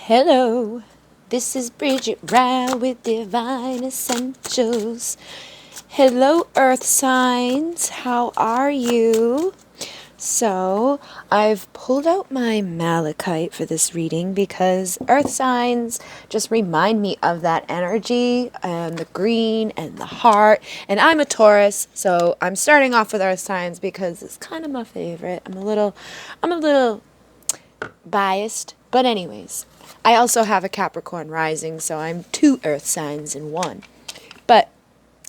Hello, this is Bridget Rao with Divine Essentials. Hello, Earth signs. How are you? So, I've pulled out my malachite for this reading because Earth signs just remind me of that energy and the green and the heart. And I'm a Taurus, so I'm starting off with Earth signs because it's kind of my favorite. I'm a little biased, but anyways, I also have a Capricorn rising, so I'm two earth signs in one. But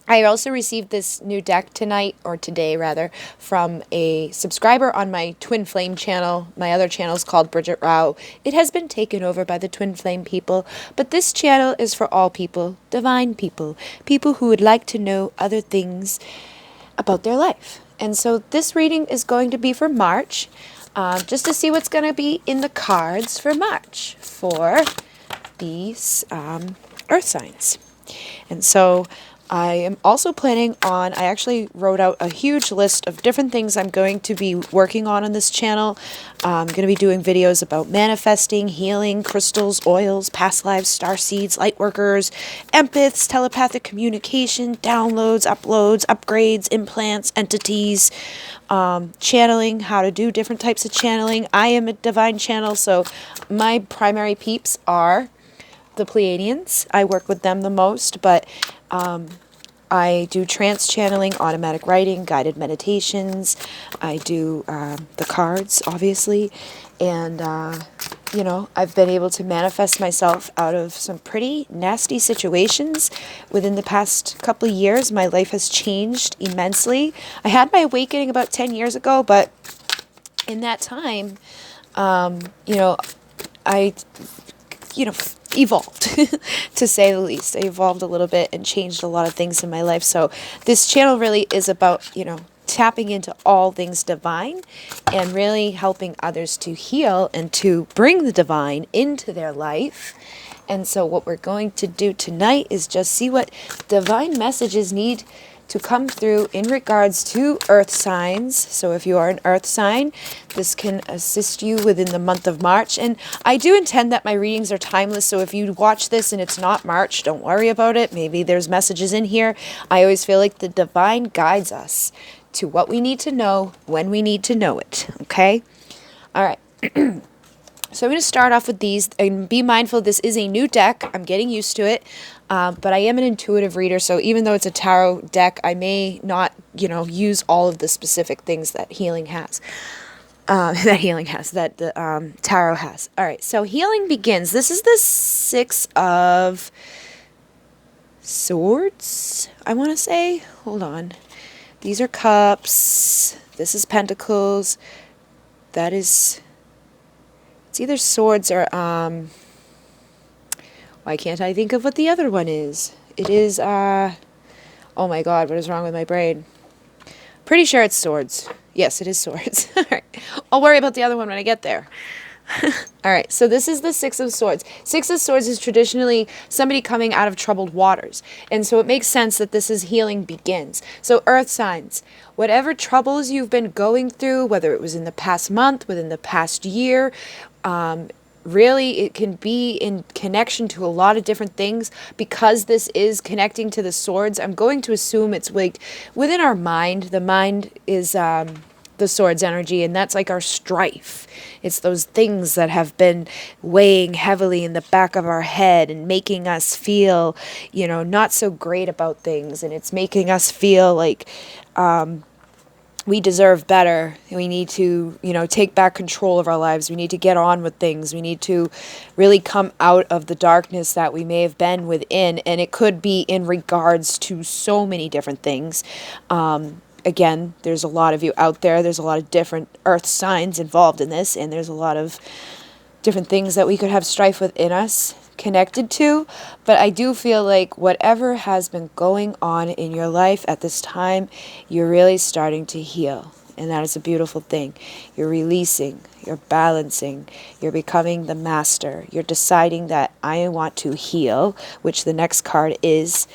I also received this new deck tonight, or today rather, from a subscriber on my Twin Flame channel. My other channel is called Bridget Rao. It has been taken over by the Twin Flame people, but this channel is for all people, divine people, people who would like to know other things about their life. And so this reading is going to be for March, just to see what's going to be in the cards for March for these earth signs. And so I am also planning on, I actually wrote out a huge list of different things I'm going to be working on this channel. I'm going to be doing videos about manifesting, healing, crystals, oils, past lives, starseeds, lightworkers, empaths, telepathic communication, downloads, uploads, upgrades, implants, entities, channeling, how to do different types of channeling. I am a divine channel, so my primary peeps are the Pleiadians. I work with them the most, but I do trance channeling, automatic writing, guided meditations. I do the cards, obviously, and you know, I've been able to manifest myself out of some pretty nasty situations within the past couple of years. My life has changed immensely. I had my awakening about 10 years ago, but in that time, you know, I evolved, to say the least. I evolved a little bit and changed a lot of things in my life. So this channel really is about, tapping into all things divine and really helping others to heal and to bring the divine into their life. And so what we're going to do tonight is just see what divine messages need to come through in regards to earth signs. So if you are an earth sign, this can assist you within the month of March. And I do intend that my readings are timeless. So if you watch this and it's not March, don't worry about it. Maybe there's messages in here. I always feel like the divine guides us to what we need to know when we need to know it. Okay? All right. So I'm going to start off with these, and be mindful this is a new deck. I'm getting used to it, but I am an intuitive reader, so even though it's a tarot deck, I may not, use all of the specific things that healing has. That the tarot has. All right, so healing begins. This is the Six of Swords, I want to say. Hold on. These are cups. This is pentacles. That is... It's either swords or, why can't I think of what the other one is? It is, oh my God, what is wrong with my brain? Pretty sure it's swords. Yes, it is swords. All right. I'll worry about the other one when I get there. All right, so this is the Six of Swords. Six of Swords is traditionally somebody coming out of troubled waters. And so it makes sense that this is healing begins. So earth signs, whatever troubles you've been going through, whether it was in the past month, within the past year, really it can be in connection to a lot of different things. Because this is connecting to the swords, I'm going to assume it's like within our mind. The mind is the swords energy, and that's like our strife. It's those things that have been weighing heavily in the back of our head and making us feel, not so great about things. And it's making us feel like we deserve better. We need to, take back control of our lives. We need to get on with things. We need to really come out of the darkness that we may have been within. And it could be in regards to so many different things. Again, there's a lot of you out there. There's a lot of different earth signs involved in this. And there's a lot of different things that we could have strife within us connected to. But I do feel like whatever has been going on in your life at this time, you're really starting to heal. And that is a beautiful thing. You're releasing, you're balancing, you're becoming the master. You're deciding that I want to heal, which the next card is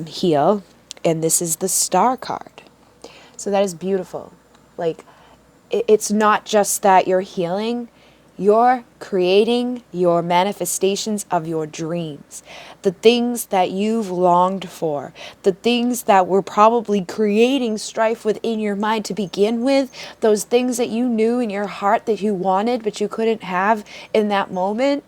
heal. And this is the Star card. So that is beautiful. Like, it's not just that you're healing. You're creating your manifestations of your dreams, the things that you've longed for, the things that were probably creating strife within your mind to begin with, those things that you knew in your heart that you wanted but you couldn't have in that moment.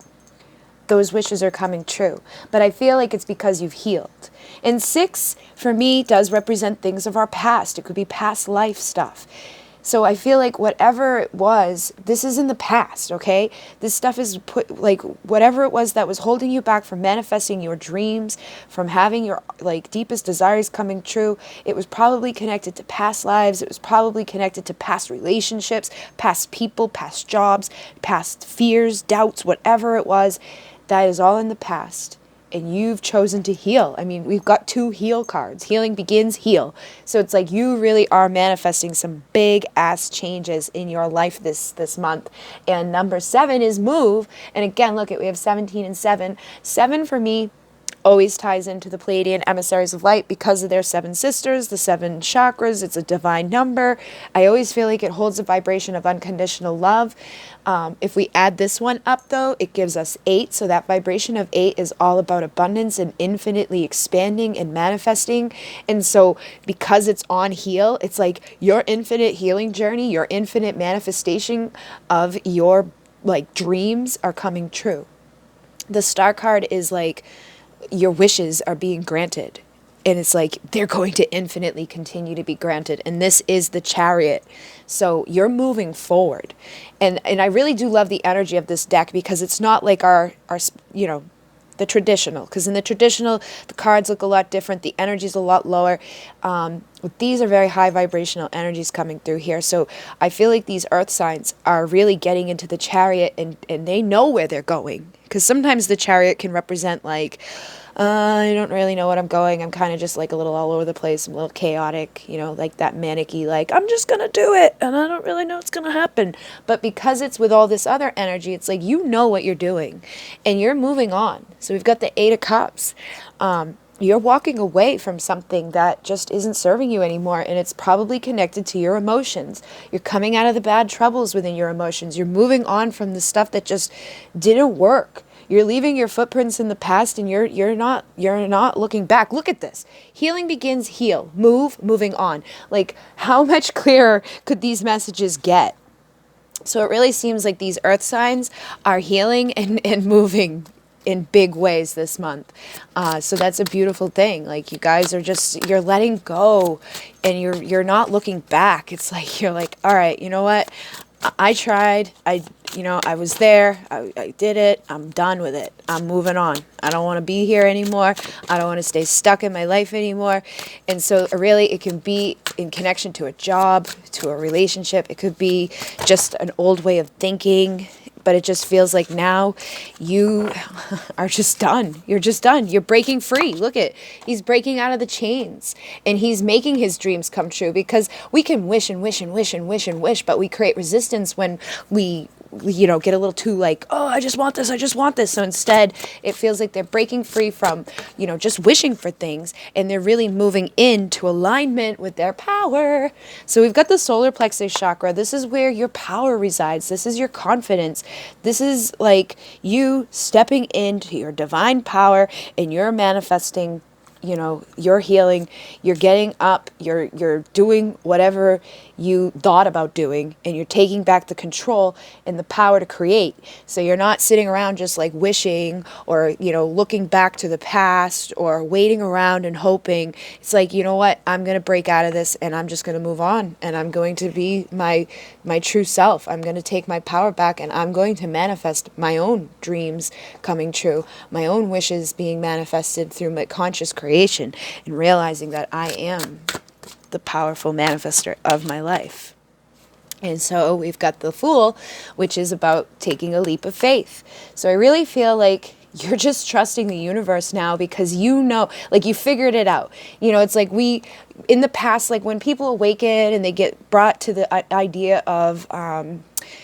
Those wishes are coming true. But I feel like it's because you've healed. And 6, for me, does represent things of our past. It could be past life stuff. So I feel like whatever it was, this is in the past, okay? This stuff is put, like, whatever it was that was holding you back from manifesting your dreams, from having your, like, deepest desires coming true, it was probably connected to past lives. It was probably connected to past relationships, past people, past jobs, past fears, doubts, whatever it was. That is all in the past. And you've chosen to heal. I mean, we've got 2 heal cards. Healing begins, heal. So it's like you really are manifesting some big ass changes in your life this month. And number 7 is move. And again, look, we have 17 and 7. 7 for me always ties into the Pleiadian emissaries of light because of their 7 sisters, the 7 chakras. It's a divine number. I always feel like it holds a vibration of unconditional love. If we add this one up, though, it gives us 8. So that vibration of 8 is all about abundance and infinitely expanding and manifesting. And so because it's on heal, it's like your infinite healing journey, your infinite manifestation of your, like, dreams are coming true. The star card is like your wishes are being granted. And it's like they're going to infinitely continue to be granted. And this is the Chariot. So you're moving forward. And I really do love the energy of this deck because it's not like our the traditional. Because in the traditional, the cards look a lot different. The energy's a lot lower. But these are very high vibrational energies coming through here. So I feel like these earth signs are really getting into the Chariot and they know where they're going. Because sometimes the Chariot can represent like, I don't really know what I'm going. I'm kind of just like a little all over the place. I'm a little chaotic, like that manic-y, like, I'm just going to do it. And I don't really know what's going to happen. But because it's with all this other energy, it's like, you know what you're doing and you're moving on. So we've got the 8 of Cups. You're walking away from something that just isn't serving you anymore. And it's probably connected to your emotions. You're coming out of the bad troubles within your emotions. You're moving on from the stuff that just didn't work. You're leaving your footprints in the past and you're not looking back. Look at this. Healing begins, heal, moving on. Like, how much clearer could these messages get? So it really seems like these earth signs are healing and moving in big ways this month. So that's a beautiful thing. Like, you guys are you're letting go and you're not looking back. It's like, you're like, all right, you know what? I tried. I was there. I did it. I'm done with it. I'm moving on. I don't want to be here anymore. I don't want to stay stuck in my life anymore. And so really it can be in connection to a job, to a relationship. It could be just an old way of thinking. But it just feels like now you are just done. You're just done. You're breaking free. Look he's breaking out of the chains and he's making his dreams come true because we can wish and wish and wish and wish and wish, but we create resistance when we get a little too like, oh, I just want this. I just want this. So instead it feels like they're breaking free from, just wishing for things and they're really moving into alignment with their power. So we've got the solar plexus chakra. This is where your power resides. This is your confidence. This is like you stepping into your divine power and you're manifesting, you're healing, you're getting up, you're doing whatever you thought about doing, and you're taking back the control and the power to create. So you're not sitting around just like wishing or, looking back to the past or waiting around and hoping. It's like, you know what, I'm going to break out of this and I'm just going to move on and I'm going to be my true self. I'm going to take my power back and I'm going to manifest my own dreams coming true, my own wishes being manifested through my conscious creation and realizing that I am the powerful manifester of my life. And so we've got the Fool, which is about taking a leap of faith. So I really feel like you're just trusting the universe now because like you figured it out. It's like in the past, like when people awaken and they get brought to the idea of,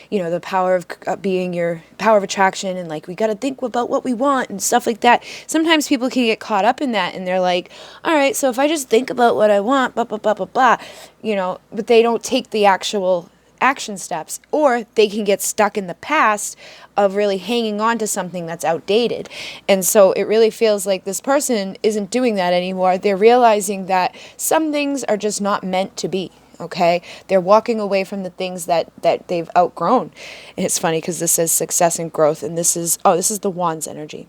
the power of being your power of attraction and like we got to think about what we want and stuff like that. Sometimes people can get caught up in that and they're like, all right, so if I just think about what I want, blah, blah, blah, blah, blah, but they don't take the actual action steps, or they can get stuck in the past of really hanging on to something that's outdated. And so it really feels like this person isn't doing that anymore. They're realizing that some things are just not meant to be. Okay, they're walking away from the things that they've outgrown. And it's funny because this says success and growth, and this is the Wands energy.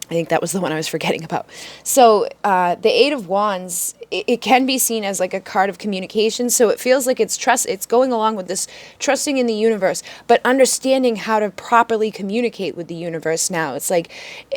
I think that was the one I was forgetting about. So the Eight of Wands, it can be seen as like a card of communication. So it feels like it's trust. It's going along with this trusting in the universe, but understanding how to properly communicate with the universe now. It's like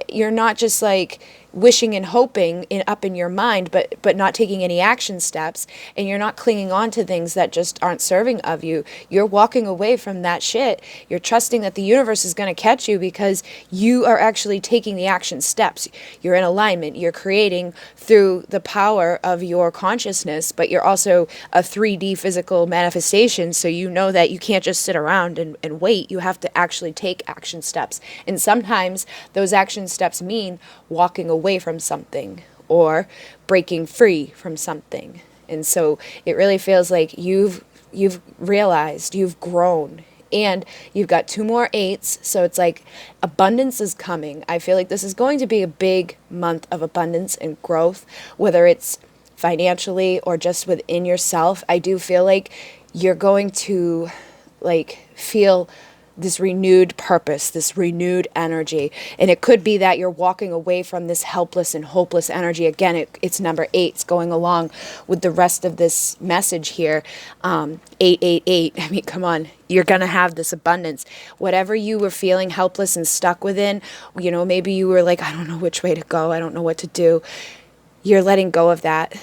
you're not just like wishing and hoping up in your mind, but not taking any action steps, and you're not clinging on to things that just aren't serving of you. You're walking away from that shit. You're trusting that the universe is going to catch you because you are actually taking the action steps. You're in alignment. You're creating through the power of your consciousness, but you're also a 3D physical manifestation, so you know that you can't just sit around and wait. You have to actually take action steps. And sometimes those action steps mean walking away from something or breaking free from something. And so it really feels like you've realized, you've grown, and you've got 2 more 8s. So it's like abundance is coming. I feel like this is going to be a big month of abundance and growth, whether it's financially or just within yourself. I do feel like you're going to like feel this renewed purpose, this renewed energy. And it could be that you're walking away from this helpless and hopeless energy. Again, it's number 8. It's going along with the rest of this message here. 888. I mean, come on. You're going to have this abundance. Whatever you were feeling helpless and stuck within, you know, maybe you were like, I don't know which way to go. I don't know what to do. You're letting go of that.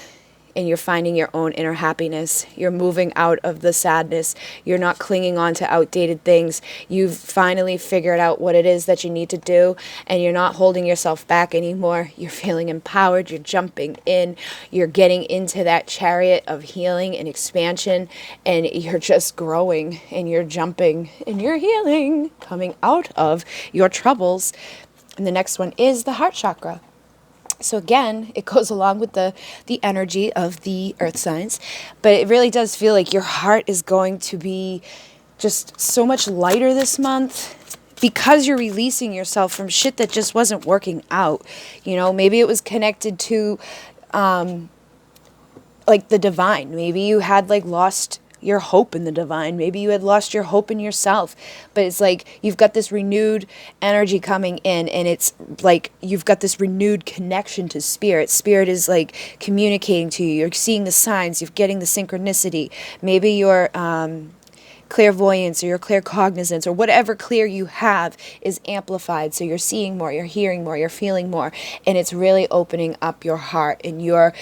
And you're finding your own inner happiness. You're moving out of the sadness. You're not clinging on to outdated things. You've finally figured out what it is that you need to do, and you're not holding yourself back anymore. You're feeling empowered. You're jumping in. You're getting into that chariot of healing and expansion, and you're just growing, and you're jumping, and you're healing, coming out of your troubles. And the next one is the heart chakra. So again, it goes along with the energy of the earth signs, but it really does feel like your heart is going to be just so much lighter this month because you're releasing yourself from shit that just wasn't working out. You know, maybe it was connected to like the divine. Maybe you had like lost your hope in the divine. Maybe you had lost your hope in yourself, but it's like you've got this renewed energy coming in, and it's like you've got this renewed connection to spirit. Spirit is like communicating to you. You're seeing the signs. You're getting the synchronicity. Maybe your clairvoyance or your claircognizance or whatever clear you have is amplified. So you're seeing more, you're hearing more, you're feeling more, and it's really opening up your heart, and you're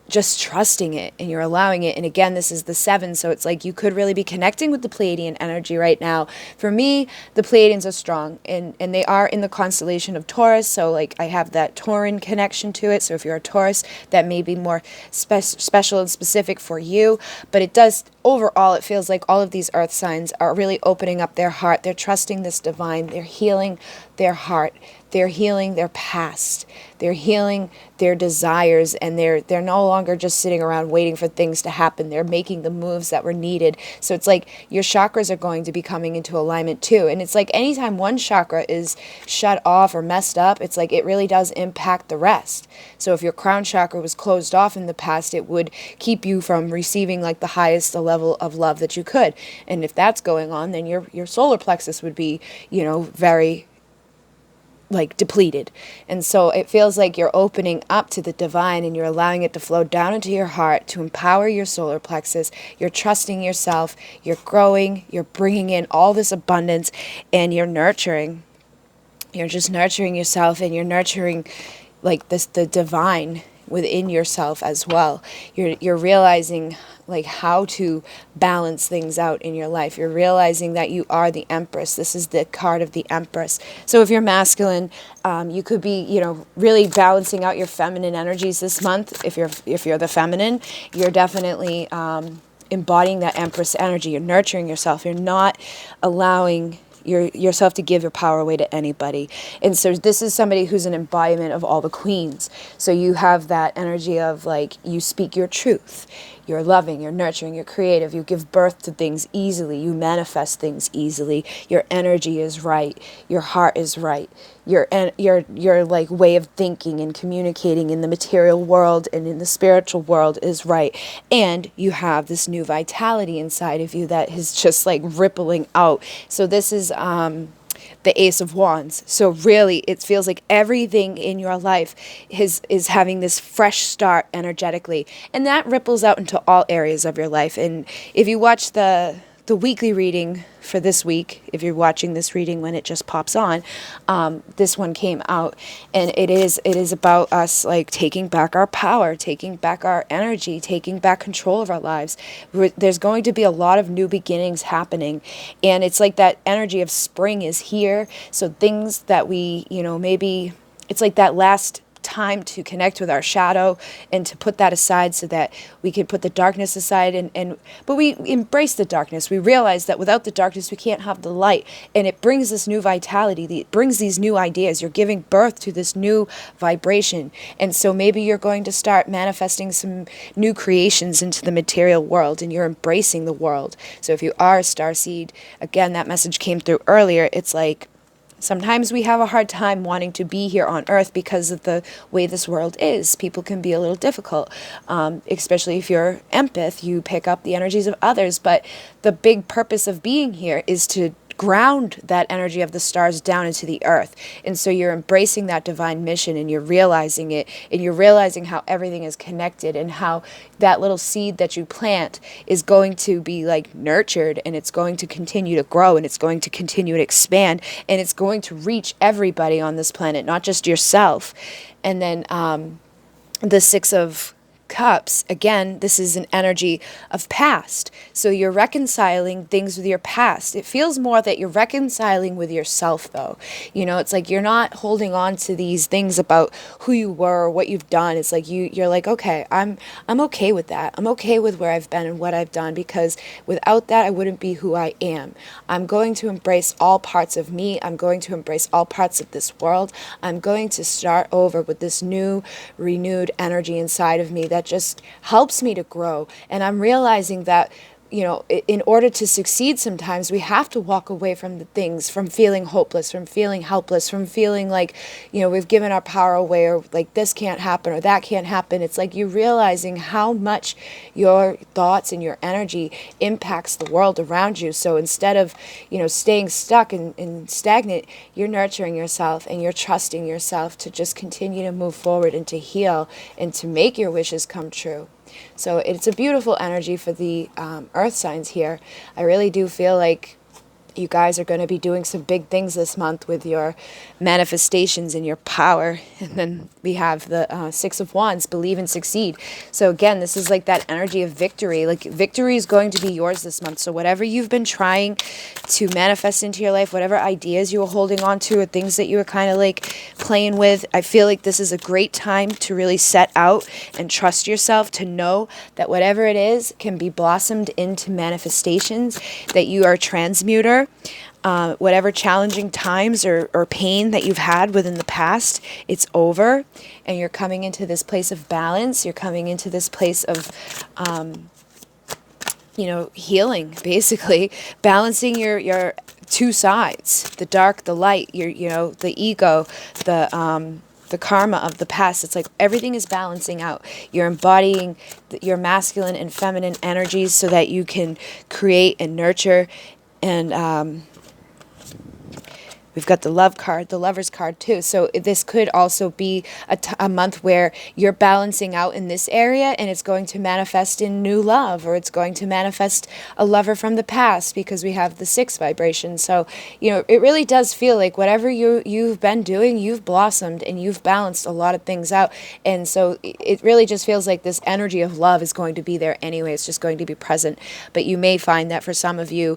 just trusting it, and you're allowing it. And again, this is the 7, so it's like you could really be connecting with the Pleiadian energy right now. For me, the Pleiadians are strong, and they are in the constellation of Taurus, so like I have that Tauran connection to it. So if you're a Taurus, that may be more special and specific for you, but it does, overall, it feels like all of these earth signs are really opening up their heart. They're trusting this divine. They're healing their heart. They're healing their past. They're healing their desires, and they're no longer just sitting around waiting for things to happen. They're making the moves that were needed. So it's like your chakras are going to be coming into alignment too. And it's like anytime one chakra is shut off or messed up, it's like it really does impact the rest. So if your crown chakra was closed off in the past, it would keep you from receiving like the highest level of love that you could. And if that's going on, then your solar plexus would be, you know, very like depleted. And so it feels like you're opening up to the divine, and you're allowing it to flow down into your heart to empower your solar plexus. You're trusting yourself, you're growing, you're bringing in all this abundance, and you're nurturing. You're just nurturing yourself, and you're nurturing like this, the divine within yourself as well. You're realizing like how to balance things out in your life. You're realizing that you are the Empress. This is the card of the Empress. So if you're masculine, you could be, you know, really balancing out your feminine energies this month. If you're the feminine, you're definitely embodying that Empress energy. You're nurturing yourself. You're not allowing yourself to give your power away to anybody. And so this is somebody who's an embodiment of all the queens. So you have that energy of like, you speak your truth. You're loving, you're nurturing, you're creative, you give birth to things easily, you manifest things easily, your energy is right, your heart is right, your like way of thinking and communicating in the material world and in the spiritual world is right. And you have this new vitality inside of you that is just like rippling out. So this is the Ace of Wands. So really, it feels like everything in your life is having this fresh start energetically, and that ripples out into all areas of your life. And if you watch the weekly reading for this week, if you're watching this reading when it just pops on, this one came out, and it is about us like taking back our power, taking back our energy, taking back control of our lives. There's going to be a lot of new beginnings happening, and it's like that energy of spring is here. So things that we, maybe it's like that last time to connect with our shadow and to put that aside so that we can put the darkness aside, but we embrace the darkness. We realize that without the darkness we can't have the light, and it brings this new vitality, it brings these new ideas. You're giving birth to this new vibration, and so maybe you're going to start manifesting some new creations into the material world, and you're embracing the world. So if you are a starseed, again, that message came through earlier. It's like sometimes we have a hard time wanting to be here on Earth because of the way this world is. People can be a little difficult, especially if you're empath. You pick up the energies of others, but the big purpose of being here is to ground that energy of the stars down into the earth. And so you're embracing that divine mission, and you're realizing it, and you're realizing how everything is connected, and how that little seed that you plant is going to be like nurtured, and it's going to continue to grow, and it's going to continue to expand, and it's going to reach everybody on this planet, not just yourself. And then the Six of Cups, again, this is an energy of past. So you're reconciling things with your past. It feels more that you're reconciling with yourself, though. It's like you're not holding on to these things about who you were or what you've done. It's like you're like, okay, I'm okay with that. I'm okay with where I've been and what I've done, because without that I wouldn't be who I am. I'm going to embrace all parts of me. I'm going to embrace all parts of this world. I'm going to start over with this new, renewed energy inside of me that just helps me to grow. And I'm realizing that, in order to succeed, sometimes we have to walk away from the things, from feeling hopeless, from feeling helpless, from feeling like, we've given our power away, or like this can't happen or that can't happen. It's like you're realizing how much your thoughts and your energy impacts the world around you. So instead of, staying stuck and stagnant, you're nurturing yourself, and you're trusting yourself to just continue to move forward and to heal and to make your wishes come true. So it's a beautiful energy for the earth signs here. I really do feel like you guys are going to be doing some big things this month with your manifestations and your power. And then we have the Six of Wands, believe and succeed. So again, this is like that energy of victory. Like victory is going to be yours this month. So whatever you've been trying to manifest into your life, whatever ideas you were holding on to, or things that you were kind of like playing with, I feel like this is a great time to really set out and trust yourself, to know that whatever it is can be blossomed into manifestations, that you are a transmuter. Whatever challenging times or pain that you've had within the past, it's over, and you're coming into this place of balance. You're coming into this place of healing, basically balancing your two sides, the dark, the light, the ego, the karma of the past. It's like everything is balancing out. You're embodying your masculine and feminine energies so that you can create and nurture. And we've got the love card, the lover's card too. So this could also be a month where you're balancing out in this area, and it's going to manifest in new love, or it's going to manifest a lover from the past, because we have the 6 vibration. So, it really does feel like whatever you've been doing, you've blossomed and you've balanced a lot of things out. And so it really just feels like this energy of love is going to be there anyway. It's just going to be present. But you may find that for some of you,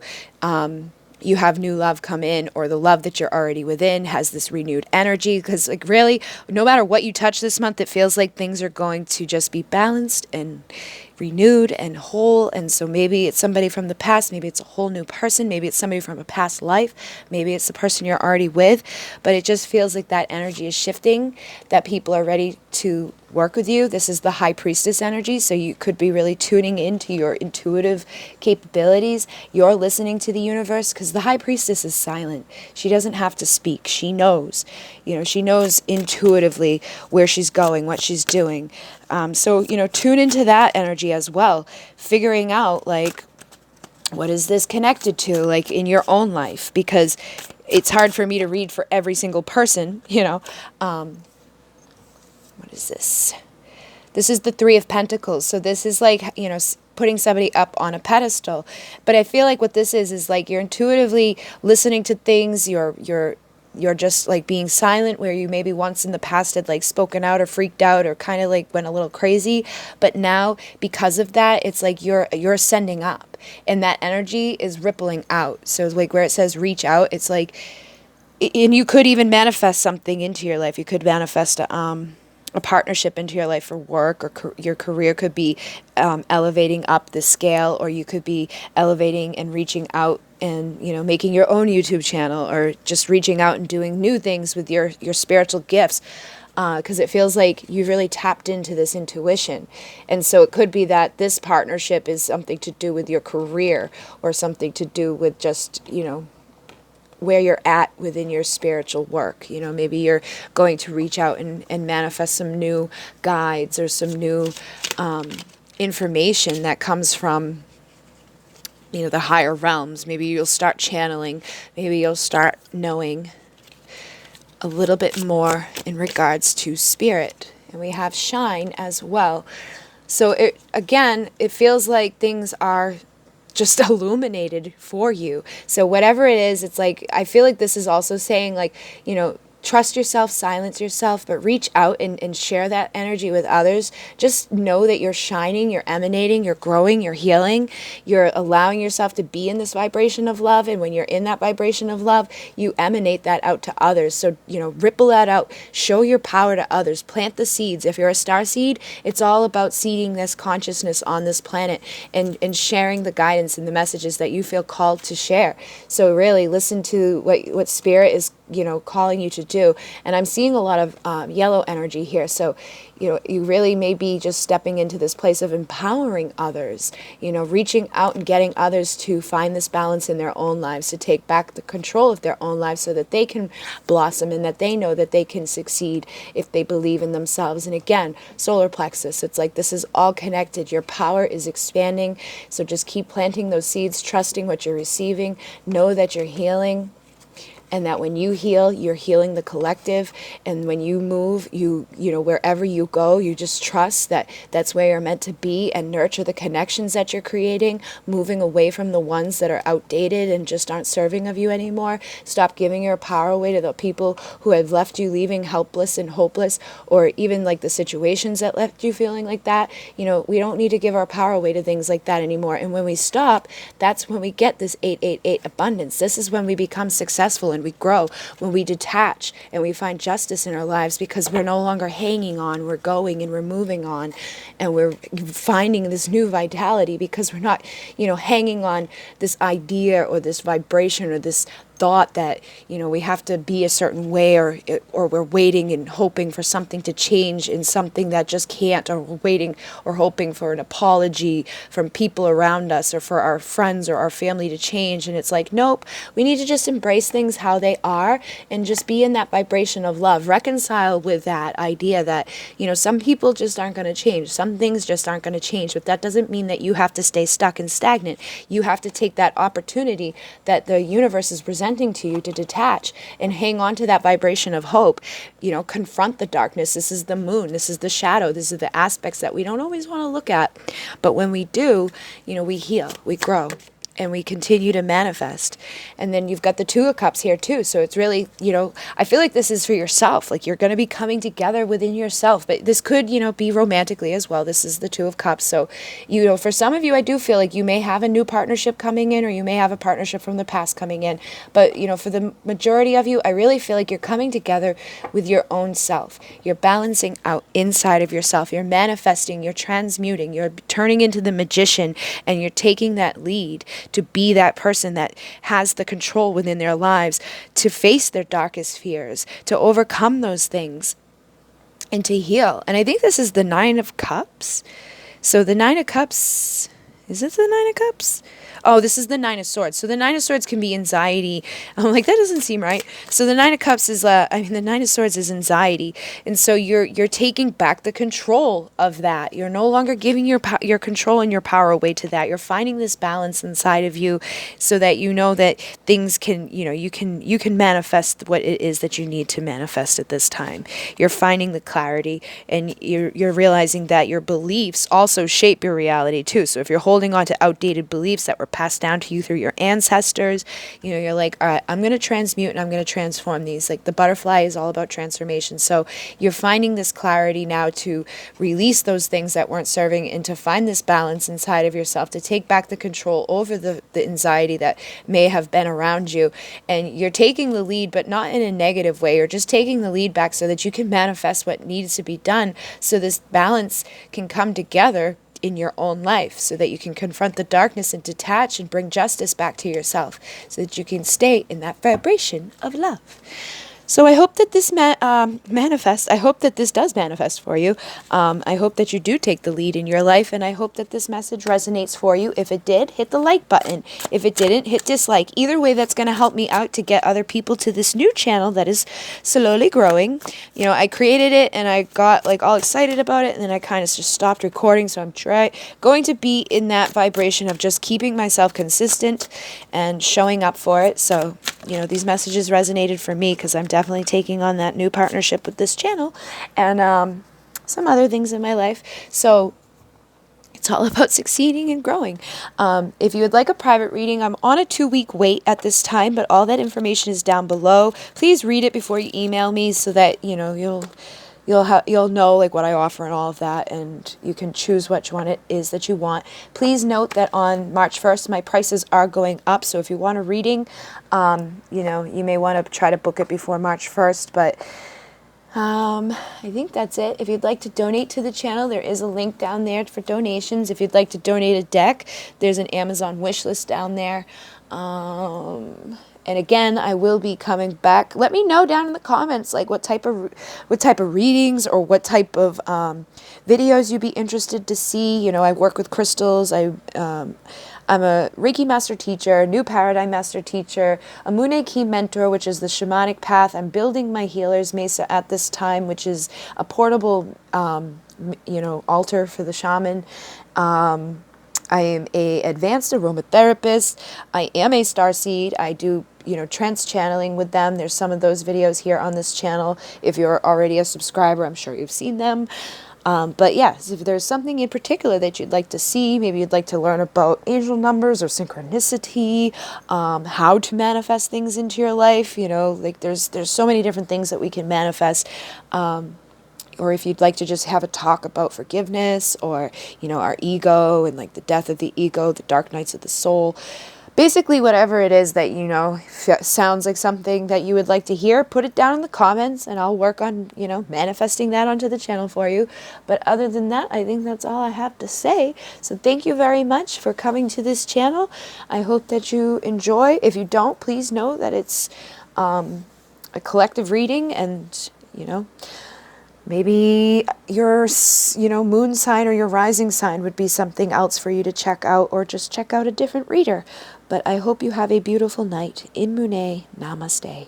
you have new love come in, or the love that you're already within has this renewed energy, because like really, no matter what you touch this month, it feels like things are going to just be balanced and renewed and whole. And so maybe it's somebody from the past, maybe it's a whole new person, maybe it's somebody from a past life, maybe it's the person you're already with, but it just feels like that energy is shifting, that people are ready to work with you. This is the high priestess energy, so you could be really tuning into your intuitive capabilities. You're listening to the universe, because the high priestess is silent. She doesn't have to speak. She knows. She knows intuitively where she's going, what she's doing. So tune into that energy as well, figuring out, like, what is this connected to, like, in your own life, because it's hard for me to read for every single person. What is this? This is the Three of Pentacles. So this is like, putting somebody up on a pedestal. But I feel like what this is like you're intuitively listening to things. You're just like being silent, where you maybe once in the past had like spoken out or freaked out or kind of like went a little crazy. But now, because of that, it's like you're ascending up, and that energy is rippling out. So like where it says reach out, it's like, and you could even manifest something into your life. You could manifest a partnership into your life for work, or your career could be elevating up the scale, or you could be elevating and reaching out and making your own YouTube channel, or just reaching out and doing new things with your spiritual gifts, because it feels like you've really tapped into this intuition. And so it could be that this partnership is something to do with your career, or something to do with just where you're at within your spiritual work. Maybe you're going to reach out and manifest some new guides, or some new information that comes from the higher realms. Maybe you'll start channeling, maybe you'll start knowing a little bit more in regards to spirit. And we have shine as well. So it feels like things are just illuminated for you. So whatever it is, it's like, I feel like this is also saying, like, trust yourself, silence yourself, but reach out and share that energy with others. Just know that you're shining, you're emanating, you're growing, you're healing, you're allowing yourself to be in this vibration of love. And when you're in that vibration of love, you emanate that out to others. So, ripple that out, show your power to others, plant the seeds. If you're a starseed, it's all about seeding this consciousness on this planet, and sharing the guidance and the messages that you feel called to share. So really listen to what spirit is calling you to do. And I'm seeing a lot of yellow energy here. So, you really may be just stepping into this place of empowering others, reaching out and getting others to find this balance in their own lives, to take back the control of their own lives, so that they can blossom, and that they know that they can succeed if they believe in themselves. And again, solar plexus, it's like this is all connected. Your power is expanding. So just keep planting those seeds, trusting what you're receiving. Know that you're healing, and that when you heal, you're healing the collective. And when you move, wherever you go, you just trust that that's where you're meant to be, and nurture the connections that you're creating, moving away from the ones that are outdated and just aren't serving of you anymore. Stop giving your power away to the people who have left you leaving helpless and hopeless, or even like the situations that left you feeling like that. We don't need to give our power away to things like that anymore. And when we stop, that's when we get this 888 abundance. This is when we become successful and we grow, when we detach and we find justice in our lives, because we're no longer hanging on, we're going and we're moving on, and we're finding this new vitality, because we're not, hanging on this idea or this vibration or this thought that we have to be a certain way, or we're waiting and hoping for something to change in something that just can't, or we're waiting or hoping for an apology from people around us, or for our friends or our family to change. And it's like, nope, we need to just embrace things how they are, and just be in that vibration of love. Reconcile with that idea that some people just aren't going to change, some things just aren't going to change, but that doesn't mean that you have to stay stuck and stagnant. You have to take that opportunity that the universe is presenting to you to detach and hang on to that vibration of hope. Confront the darkness. This is the moon. This is the shadow. These are the aspects that we don't always want to look at. But when we do, we heal, we grow. and we continue to manifest. And then you've got the Two of Cups here too. So it's really, I feel like this is for yourself. Like you're going to be coming together within yourself, but this could, be romantically as well. This is the Two of Cups. So, for some of you, I do feel like you may have a new partnership coming in, or you may have a partnership from the past coming in. But, for the majority of you, I really feel like you're coming together with your own self. You're balancing out inside of yourself. You're manifesting, you're transmuting, you're turning into the magician, and you're taking that lead to be that person that has the control within their lives, to face their darkest fears, to overcome those things, and to heal. And I think this is the Nine of Cups. So the Nine of Cups, is it the Nine of Cups? Oh, this is the Nine of Swords. So the Nine of Swords can be anxiety. I'm like, that doesn't seem right. So the Nine of Cups is, the Nine of Swords is anxiety. And so you're taking back the control of that. You're no longer giving your control and your power away to that. You're finding this balance inside of you so that you know that things can, you can manifest what it is that you need to manifest at this time. You're finding the clarity, and you're realizing that your beliefs also shape your reality too. So if you're holding on to outdated beliefs that were passed down to you through your ancestors, you're like, all right, I'm going to transmute and I'm going to transform these. Like the butterfly is all about transformation. So you're finding this clarity now to release those things that weren't serving, and to find this balance inside of yourself, to take back the control over the anxiety that may have been around you. And you're taking the lead, but not in a negative way. You're just taking the lead back so that you can manifest what needs to be done, so this balance can come together in your own life, so that you can confront the darkness and detach and bring justice back to yourself, so that you can stay in that vibration of love. So I hope that this manifests. I hope that this does manifest for you. I hope that you do take the lead in your life, and I hope that this message resonates for you. If it did, hit the like button. If it didn't, hit dislike. Either way, that's going to help me out to get other people to this new channel that is slowly growing. I created it and I got like all excited about it, and then I kind of just stopped recording. So I'm going to be in that vibration of just keeping myself consistent and showing up for it. So, these messages resonated for me because I'm definitely taking on that new partnership with this channel, and some other things in my life. So it's all about succeeding and growing. If you would like a private reading, I'm on a 2-week wait at this time, but all that information is down below. Please read it before you email me, so that you'll know like what I offer and all of that, and you can choose which one it is that you want. Please note that on March 1st, my prices are going up. So if you want a reading, you may want to try to book it before March 1st, but I think that's it. If you'd like to donate to the channel, there is a link down there for donations. If you'd like to donate a deck, there's an Amazon wish list down there. And again, I will be coming back. Let me know down in the comments, like what type of readings or what type of videos you'd be interested to see. I work with crystals. I'm a Reiki Master Teacher, New Paradigm Master Teacher, a MUNAY Key Mentor, which is the shamanic path. I'm building my Healer's Mesa at this time, which is a portable, altar for the shaman. I am a advanced aromatherapist. I am a Starseed. I do, trance channeling with them. There's some of those videos here on this channel. If you're already a subscriber, I'm sure you've seen them. But yes, if there's something in particular that you'd like to see, maybe you'd like to learn about angel numbers or synchronicity, how to manifest things into your life, like there's so many different things that we can manifest. Or if you'd like to just have a talk about forgiveness, or, our ego and like the death of the ego, the dark nights of the soul, basically whatever it is that, sounds like something that you would like to hear, put it down in the comments and I'll work on, manifesting that onto the channel for you. But other than that, I think that's all I have to say. So thank you very much for coming to this channel. I hope that you enjoy. If you don't, please know that it's a collective reading, and, maybe your, moon sign or your rising sign would be something else for you to check out, or just check out a different reader. But I hope you have a beautiful night. In MUNAY, namaste.